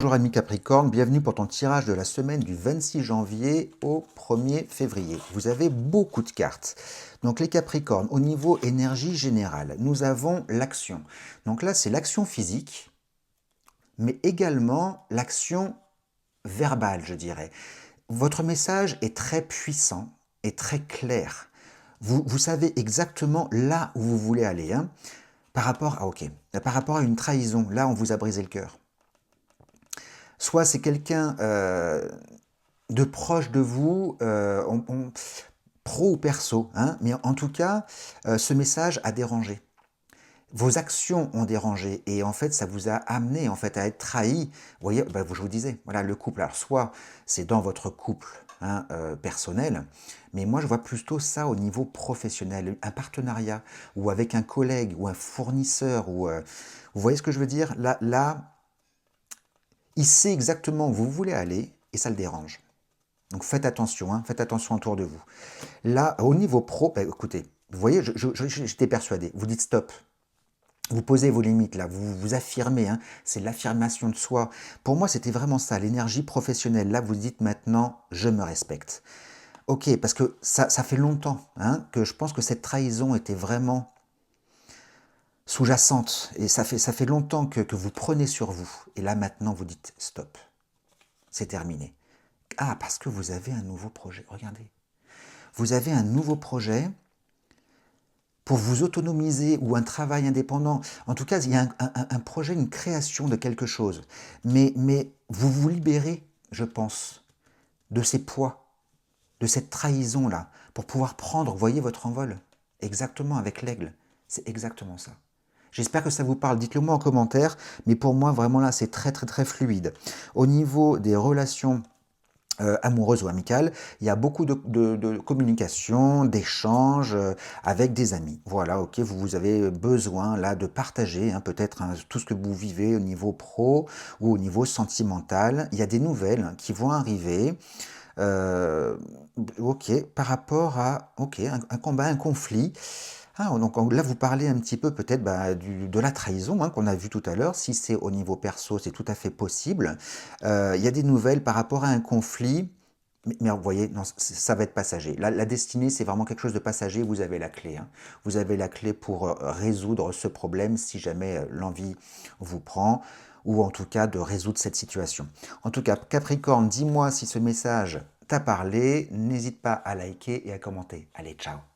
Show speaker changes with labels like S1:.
S1: Bonjour ami Capricorne, bienvenue pour ton tirage de la semaine du 26 janvier au 1er février. Vous avez beaucoup de cartes. Donc les Capricornes, au niveau énergie générale, nous avons l'action. Donc là, c'est l'action physique, mais également l'action verbale, je dirais. Votre message est très puissant et très clair. Vous savez exactement là où vous voulez aller. Hein. Par rapport à une trahison, là, on vous a brisé le cœur. Soit c'est quelqu'un de proche de vous, pro ou perso, hein, mais en tout cas, ce message a dérangé. Vos actions ont dérangé et en fait, ça vous a amené en fait à être trahi. Vous voyez, bah, je vous disais, voilà, le couple. Alors, soit c'est dans votre couple hein, personnel, mais moi, je vois plutôt ça au niveau professionnel, un partenariat ou avec un collègue ou un fournisseur. Vous voyez ce que je veux dire? Là, il sait exactement où vous voulez aller et ça le dérange. Donc faites attention, hein, faites attention autour de vous. Là, au niveau pro, bah, écoutez, vous voyez, j'étais persuadé. Vous dites stop. Vous posez vos limites là, vous vous affirmez, hein, c'est l'affirmation de soi. Pour moi, c'était vraiment ça, l'énergie professionnelle. Là, vous dites maintenant, je me respecte. Ok, parce que ça fait longtemps hein, que je pense que cette trahison était vraiment sous-jacente. Et ça fait longtemps que vous prenez sur vous. Et là, maintenant, vous dites stop. C'est terminé. Ah, parce que vous avez un nouveau projet. Regardez. Vous avez un nouveau projet pour vous autonomiser ou un travail indépendant. En tout cas, il y a un projet, une création de quelque chose. Mais vous vous libérez, je pense, de ces poids, de cette trahison-là, pour pouvoir prendre, voyez, votre envol. Exactement, avec l'aigle. C'est exactement ça. J'espère que ça vous parle. Dites-le moi en commentaire. Mais pour moi, vraiment là, c'est très, très, très fluide. Au niveau des relations amoureuse ou amicale, il y a beaucoup de communication, d'échanges avec des amis. Voilà, ok, vous avez besoin là de partager hein, peut-être hein, tout ce que vous vivez au niveau pro ou au niveau sentimental. Il y a des nouvelles hein, qui vont arriver. Euh, ok, par rapport à un combat, un conflit. Ah, donc là, vous parlez un petit peu peut-être bah, de la trahison hein, qu'on a vu tout à l'heure. Si c'est au niveau perso, c'est tout à fait possible. Il y a des nouvelles par rapport à un conflit, mais vous voyez, non, ça va être passager. La destinée, c'est vraiment quelque chose de passager. Vous avez la clé. Hein. Vous avez la clé pour résoudre ce problème si jamais l'envie vous prend, ou en tout cas de résoudre cette situation. En tout cas, Capricorne, dis-moi si ce message t'a parlé. N'hésite pas à liker et à commenter. Allez, ciao!